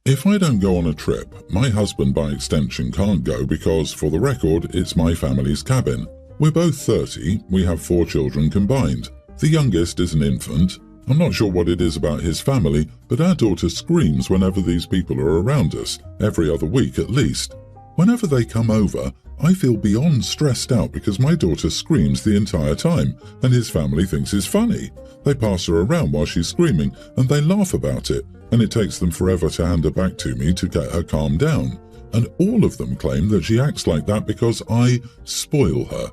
If I don't go on a trip, my husband by extension can't go because, for the record, it's my family's cabin. We're both 30, we have 4 children combined. The youngest is an infant. I'm not sure what it is about his family, but our daughter screams whenever these people are around us, every other week at least. Whenever they come over, I feel beyond stressed out because my daughter screams the entire time, and his family thinks it's funny. They pass her around while she's screaming, and they laugh about it, and it takes them forever to hand her back to me to get her calmed down. And all of them claim that she acts like that because I spoil her.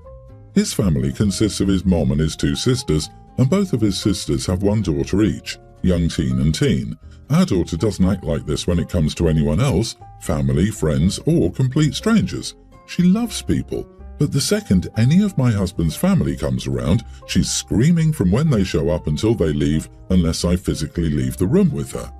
His family consists of his mom and his 2 sisters, and both of his sisters have 1 daughter each, young teen and teen. Our daughter doesn't act like this when it comes to anyone else, family, friends, or complete strangers. She loves people, but the second any of my husband's family comes around, she's screaming from when they show up until they leave, unless I physically leave the room with her.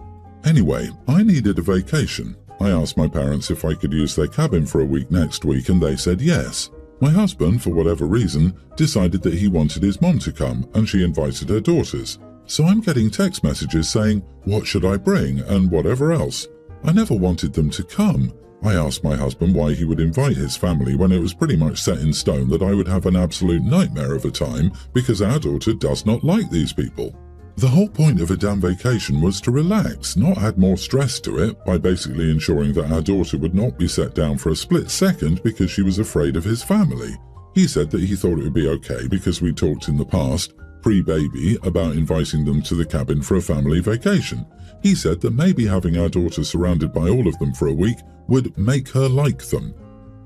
Anyway, I needed a vacation. I asked my parents if I could use their cabin for a week next week, and they said yes. My husband, for whatever reason, decided that he wanted his mom to come, and she invited her daughters. So I'm getting text messages saying, what should I bring, and whatever else. I never wanted them to come. I asked my husband why he would invite his family when it was pretty much set in stone that I would have an absolute nightmare of a time because our daughter does not like these people. The whole point of a damn vacation was to relax, not add more stress to it by basically ensuring that our daughter would not be set down for a split second because she was afraid of his family. He said that he thought it would be okay because we talked in the past, pre-baby, about inviting them to the cabin for a family vacation. He said that maybe having our daughter surrounded by all of them for a week would make her like them.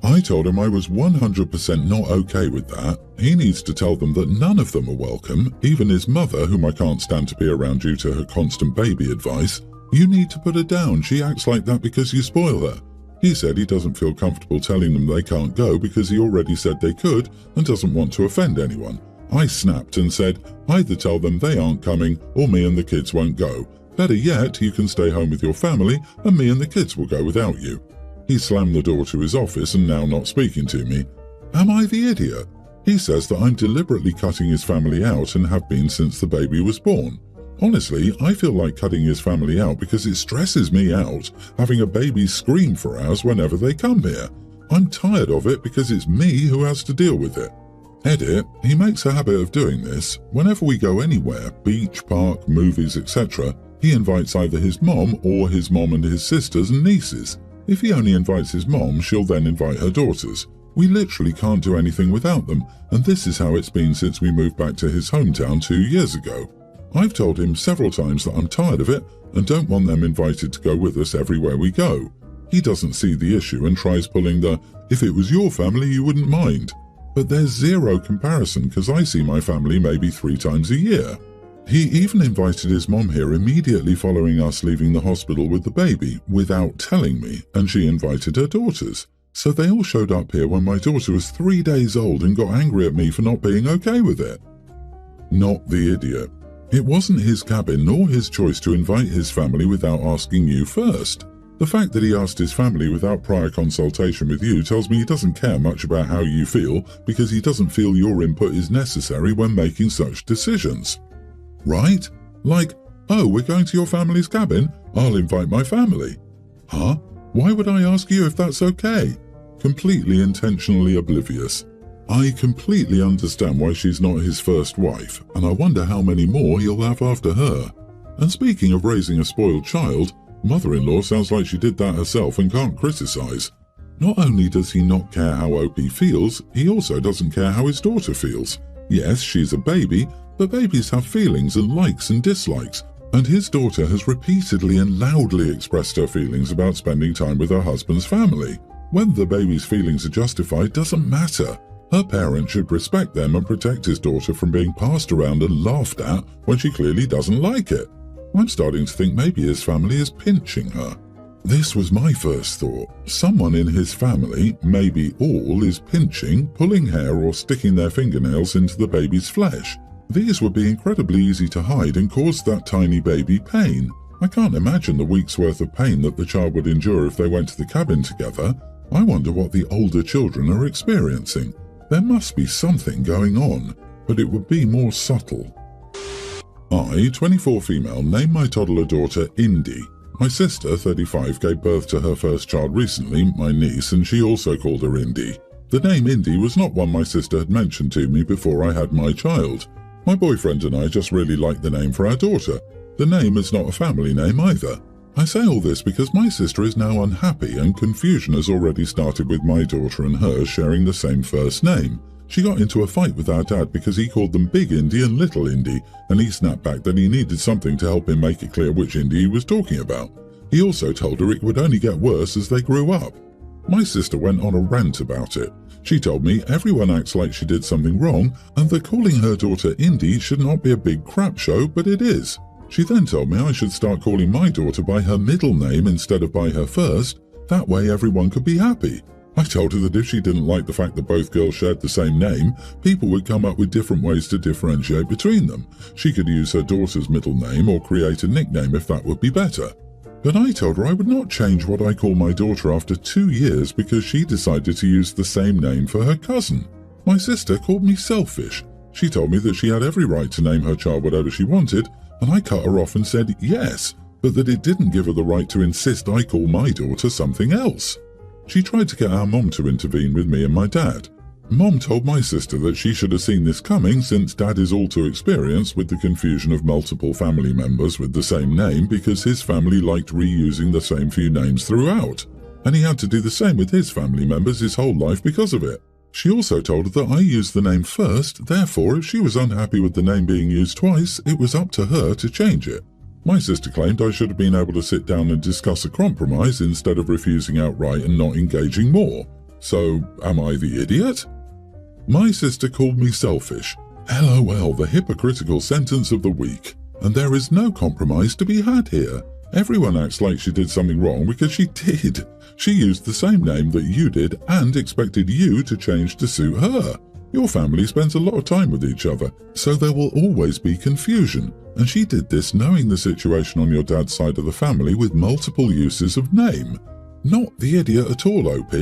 I told him I was 100% not okay with that. He needs to tell them that none of them are welcome, even his mother, whom I can't stand to be around due to her constant baby advice. You need to put her down, she acts like that because you spoil her. He said he doesn't feel comfortable telling them they can't go because he already said they could and doesn't want to offend anyone. I snapped and said, either tell them they aren't coming or me and the kids won't go. Better yet, you can stay home with your family and me and the kids will go without you. He slammed the door to his office and now not speaking to me. Am I the idiot? He says that I'm deliberately cutting his family out and have been since the baby was born. Honestly, I feel like cutting his family out because it stresses me out having a baby scream for hours whenever they come here. I'm tired of it because it's me who has to deal with it. Edit, he makes a habit of doing this. Whenever we go anywhere, beach, park, movies, etc., he invites either his mom or his mom and his sisters and nieces. If he only invites his mom, she'll then invite her daughters. We literally can't do anything without them, and this is how it's been since we moved back to his hometown 2 years ago. I've told him several times that I'm tired of it and don't want them invited to go with us everywhere we go. He doesn't see the issue and tries pulling the, if it was your family you wouldn't mind. But there's zero comparison because I see my family maybe 3 times a year. He even invited his mom here immediately following us leaving the hospital with the baby without telling me, and she invited her daughters. So they all showed up here when my daughter was 3 days old and got angry at me for not being okay with it. Not the idiot. It wasn't his cabin nor his choice to invite his family without asking you first. The fact that he asked his family without prior consultation with you tells me he doesn't care much about how you feel because he doesn't feel your input is necessary when making such decisions. Right? Like, oh, we're going to your family's cabin? I'll invite my family. Huh? Why would I ask you if that's okay? Completely intentionally oblivious. I completely understand why she's not his first wife, and I wonder how many more he'll have after her. And speaking of raising a spoiled child, mother-in-law sounds like she did that herself and can't criticize. Not only does he not care how OP feels, he also doesn't care how his daughter feels. Yes, she's a baby, but babies have feelings and likes and dislikes, and his daughter has repeatedly and loudly expressed her feelings about spending time with her husband's family. Whether the baby's feelings are justified doesn't matter. Her parents should respect them and protect his daughter from being passed around and laughed at when she clearly doesn't like it. I'm starting to think maybe his family is pinching her. This was my first thought. Someone in his family, maybe all, is pinching, pulling hair or sticking their fingernails into the baby's flesh. These would be incredibly easy to hide and cause that tiny baby pain. I can't imagine the week's worth of pain that the child would endure if they went to the cabin together. I wonder what the older children are experiencing. There must be something going on, but it would be more subtle. I, 24 female, named my toddler daughter Indy. My sister, 35, gave birth to her first child recently, my niece, and she also called her Indy. The name Indy was not one my sister had mentioned to me before I had my child. My boyfriend and I just really liked the name for our daughter. The name is not a family name either. I say all this because my sister is now unhappy and confusion has already started with my daughter and hers sharing the same first name. She got into a fight with our dad because he called them Big Indy and Little Indy, and he snapped back that he needed something to help him make it clear which Indy he was talking about. He also told her it would only get worse as they grew up. My sister went on a rant about it. She told me everyone acts like she did something wrong and that calling her daughter Indy should not be a big crap show, but it is. She then told me I should start calling my daughter by her middle name instead of by her first. That way everyone could be happy. I told her that if she didn't like the fact that both girls shared the same name, people would come up with different ways to differentiate between them. She could use her daughter's middle name or create a nickname if that would be better. But I told her I would not change what I call my daughter after 2 years because she decided to use the same name for her cousin. My sister called me selfish. She told me that she had every right to name her child whatever she wanted, and I cut her off and said yes, but that it didn't give her the right to insist I call my daughter something else. She tried to get our mom to intervene with me and my dad. Mom told my sister that she should have seen this coming since Dad is all too experienced with the confusion of multiple family members with the same name because his family liked reusing the same few names throughout, and he had to do the same with his family members his whole life because of it. She also told her that I used the name first, therefore if she was unhappy with the name being used twice, it was up to her to change it. My sister claimed I should have been able to sit down and discuss a compromise instead of refusing outright and not engaging more. So, am I the idiot? My sister called me selfish. LOL, the hypocritical sentence of the week. And there is no compromise to be had here. Everyone acts like she did something wrong because she did. She used the same name that you did and expected you to change to suit her. Your family spends a lot of time with each other, so there will always be confusion. And she did this knowing the situation on your dad's side of the family with multiple uses of name. Not the idiot at all, OP.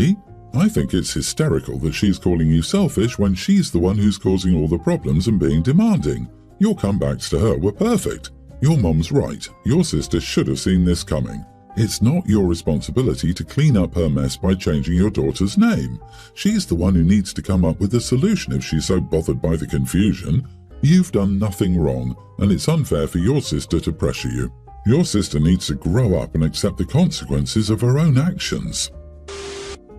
I think it's hysterical that she's calling you selfish when she's the one who's causing all the problems and being demanding. Your comebacks to her were perfect. Your mom's right. Your sister should have seen this coming. It's not your responsibility to clean up her mess by changing your daughter's name. She's the one who needs to come up with a solution if she's so bothered by the confusion. You've done nothing wrong, and it's unfair for your sister to pressure you. Your sister needs to grow up and accept the consequences of her own actions.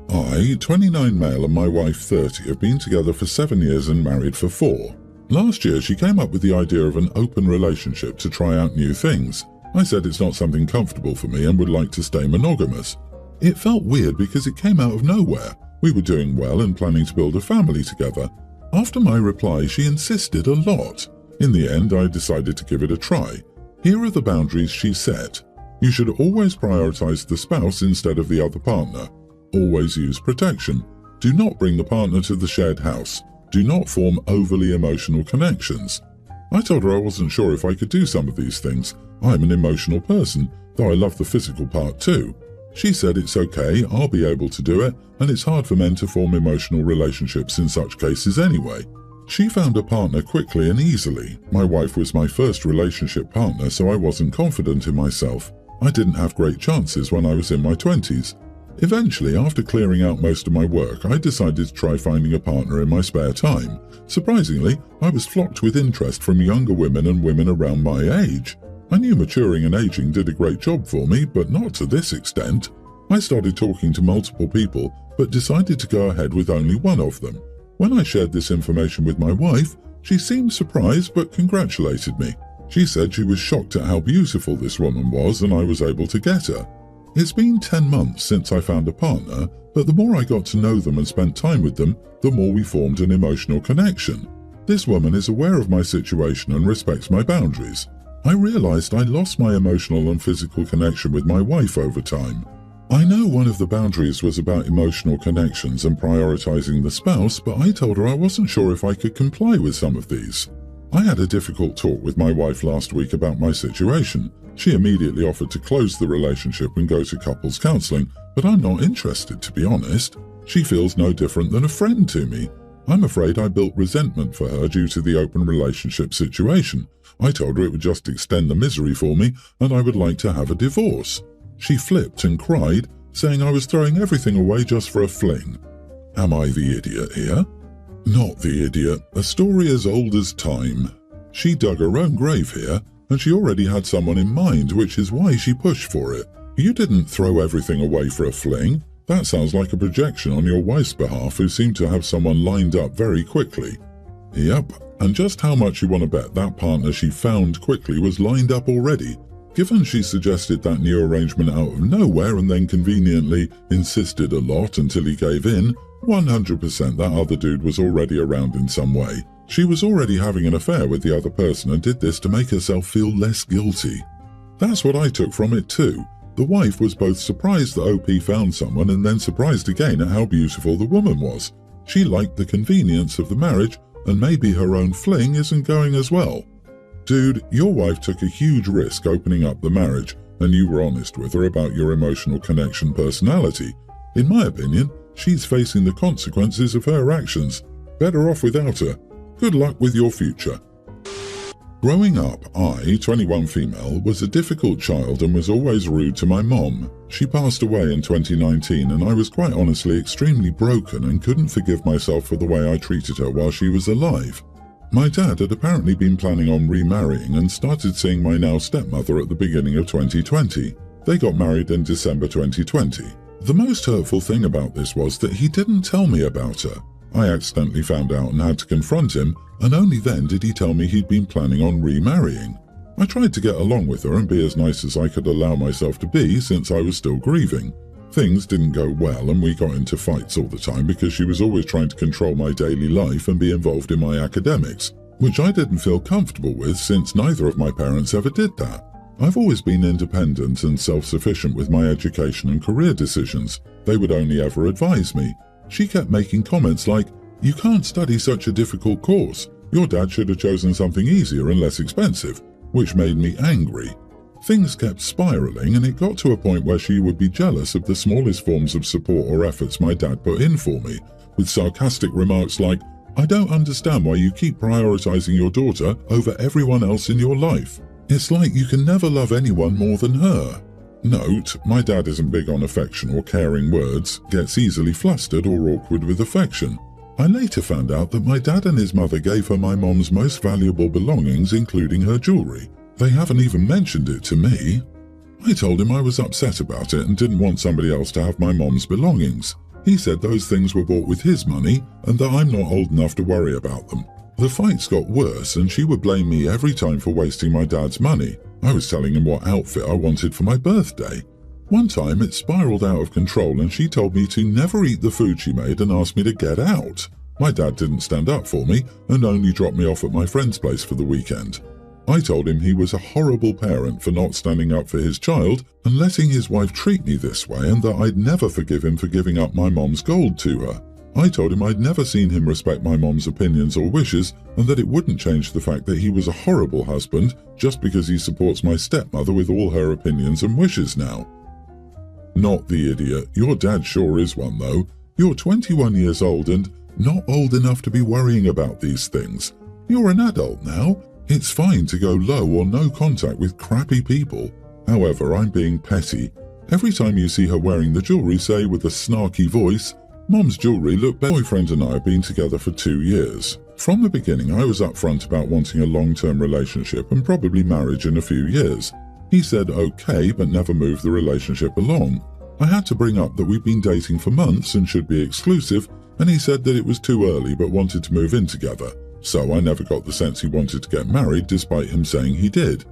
I, 29 male, and my wife 30 have been together for 7 years and married for 4. Last year she came up with the idea of an open relationship to try out new things. I said it's not something comfortable for me and would like to stay monogamous. It felt weird because it came out of nowhere. We were doing well and planning to build a family together. After my reply, she insisted a lot. In the end, I decided to give it a try. Here are the boundaries she set. You should always prioritize the spouse instead of the other partner. Always use protection. Do not bring the partner to the shared house. Do not form overly emotional connections. I told her I wasn't sure if I could do some of these things. I'm an emotional person, though I love the physical part too. She said it's okay, I'll be able to do it, and it's hard for men to form emotional relationships in such cases anyway. She found a partner quickly and easily. My wife was my first relationship partner, so I wasn't confident in myself. I didn't have great chances when I was in my 20s. Eventually, after clearing out most of my work, I decided to try finding a partner in my spare time. Surprisingly, I was flocked with interest from younger women and women around my age. I knew maturing and aging did a great job for me, but not to this extent. I started talking to multiple people, but decided to go ahead with only one of them. When I shared this information with my wife, she seemed surprised but congratulated me. She said she was shocked at how beautiful this woman was and I was able to get her. It's been 10 months since I found a partner, but the more I got to know them and spent time with them, the more we formed an emotional connection. This woman is aware of my situation and respects my boundaries. I realized I lost my emotional and physical connection with my wife over time. I know one of the boundaries was about emotional connections and prioritizing the spouse, but I told her I wasn't sure if I could comply with some of these. I had a difficult talk with my wife last week about my situation. She immediately offered to close the relationship and go to couples counseling, but I'm not interested, to be honest. She feels no different than a friend to me. I'm afraid I built resentment for her due to the open relationship situation. I told her it would just extend the misery for me and I would like to have a divorce. She flipped and cried, saying I was throwing everything away just for a fling. Am I the idiot here? Not the idiot. A story as old as time. She dug her own grave here, and she already had someone in mind, which is why she pushed for it. You didn't throw everything away for a fling. That sounds like a projection on your wife's behalf, who seemed to have someone lined up very quickly. Yep, and just how much you want to bet that partner she found quickly was lined up already? Given she suggested that new arrangement out of nowhere and then conveniently insisted a lot until he gave in, 100% that other dude was already around in some way. She was already having an affair with the other person and did this to make herself feel less guilty. That's what I took from it too. The wife was both surprised that OP found someone and then surprised again at how beautiful the woman was. She liked the convenience of the marriage, and maybe her own fling isn't going as well. Dude, your wife took a huge risk opening up the marriage, and you were honest with her about your emotional connection personality. In my opinion, she's facing the consequences of her actions. Better off without her. Good luck with your future. Growing up, I, 21 female, was a difficult child and was always rude to my mom. She passed away in 2019 and I was quite honestly extremely broken and couldn't forgive myself for the way I treated her while she was alive. My dad had apparently been planning on remarrying and started seeing my now stepmother at the beginning of 2020. They got married in December 2020. The most hurtful thing about this was that he didn't tell me about her. I accidentally found out and had to confront him, and only then did he tell me he'd been planning on remarrying. I tried to get along with her and be as nice as I could allow myself to be since I was still grieving. Things didn't go well and we got into fights all the time because she was always trying to control my daily life and be involved in my academics, which I didn't feel comfortable with since neither of my parents ever did that. I've always been independent and self-sufficient with my education and career decisions. They would only ever advise me. She kept making comments like, "You can't study such a difficult course. Your dad should have chosen something easier and less expensive," which made me angry. Things kept spiraling and it got to a point where she would be jealous of the smallest forms of support or efforts my dad put in for me, with sarcastic remarks like, "I don't understand why you keep prioritizing your daughter over everyone else in your life. It's like you can never love anyone more than her." Note, my dad isn't big on affection or caring words, gets easily flustered or awkward with affection. I later found out that my dad and his mother gave her my mom's most valuable belongings, including her jewelry. They haven't even mentioned it to me. I told him I was upset about it and didn't want somebody else to have my mom's belongings. He said those things were bought with his money and that I'm not old enough to worry about them. The fights got worse and she would blame me every time for wasting my dad's money. I was telling him what outfit I wanted for my birthday. One time it spiraled out of control and she told me to never eat the food she made and asked me to get out. My dad didn't stand up for me and only dropped me off at my friend's place for the weekend. I told him he was a horrible parent for not standing up for his child and letting his wife treat me this way, and that I'd never forgive him for giving up my mom's gold to her. I told him I'd never seen him respect my mom's opinions or wishes and that it wouldn't change the fact that he was a horrible husband just because he supports my stepmother with all her opinions and wishes now. Not the idiot. Your dad sure is one though. You're 21 years old and not old enough to be worrying about these things. You're an adult now. It's fine to go low or no contact with crappy people. However, I'm being petty. Every time you see her wearing the jewelry, say with a snarky voice, "Mom's jewelry looked better." My boyfriend and I have been together for 2 years. From the beginning, I was upfront about wanting a long-term relationship and probably marriage in a few years. He said okay, but never moved the relationship along. I had to bring up that we'd been dating for months and should be exclusive, and he said that it was too early but wanted to move in together. So I never got the sense he wanted to get married despite him saying he did.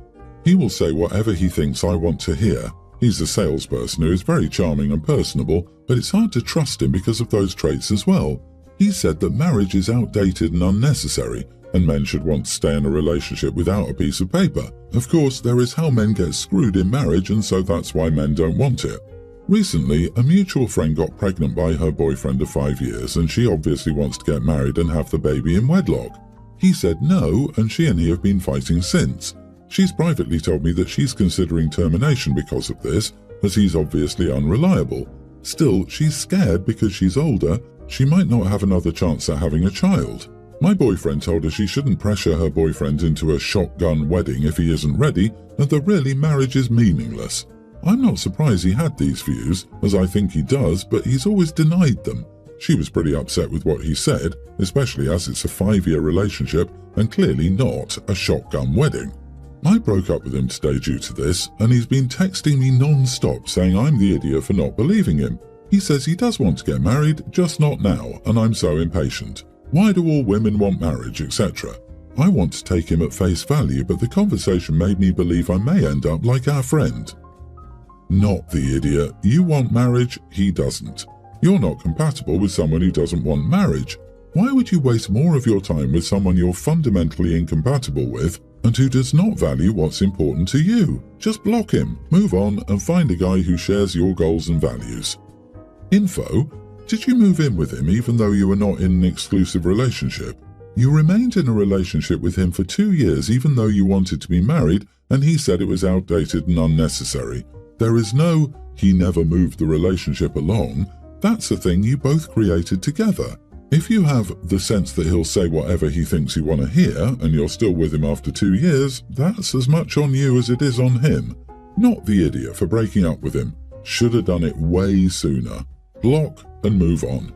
He will say whatever he thinks I want to hear. He's a salesperson who is very charming and personable, but it's hard to trust him because of those traits as well. He said that marriage is outdated and unnecessary, and men should want to stay in a relationship without a piece of paper. Of course, there is how men get screwed in marriage, and so that's why men don't want it. Recently, a mutual friend got pregnant by her boyfriend of 5 years, and she obviously wants to get married and have the baby in wedlock. He said no, and she and he have been fighting since. She's privately told me that she's considering termination because of this, as he's obviously unreliable. Still, she's scared because she's older, She might not have another chance at having a child. My boyfriend told her she shouldn't pressure her boyfriend into a shotgun wedding if he isn't ready, and that really marriage is meaningless. I'm not surprised he had these views, as I think he does, but he's always denied them. She was pretty upset with what he said, especially as it's a 5-year relationship and clearly not a shotgun wedding. I broke up with him today due to this, and he's been texting me non-stop saying I'm the idiot for not believing him. He says he does want to get married, just not now, and I'm so impatient. Why do all women want marriage, etc.? I want to take him at face value, but the conversation made me believe I may end up like our friend. Not the idiot. You want marriage, he doesn't. You're not compatible with someone who doesn't want marriage. Why would you waste more of your time with someone you're fundamentally incompatible with and who does not value what's important to you? Just block him, move on, and find a guy who shares your goals and values. Info: did you move in with him even though you were not in an exclusive relationship? You remained in a relationship with him for 2 years even though you wanted to be married, and he said it was outdated and unnecessary. There is no, he never moved the relationship along. That's a thing you both created together. If you have the sense that he'll say whatever he thinks you want to hear, and you're still with him after 2 years, that's as much on you as it is on him. Not the idiot for breaking up with him. Should have done it way sooner. Block and move on.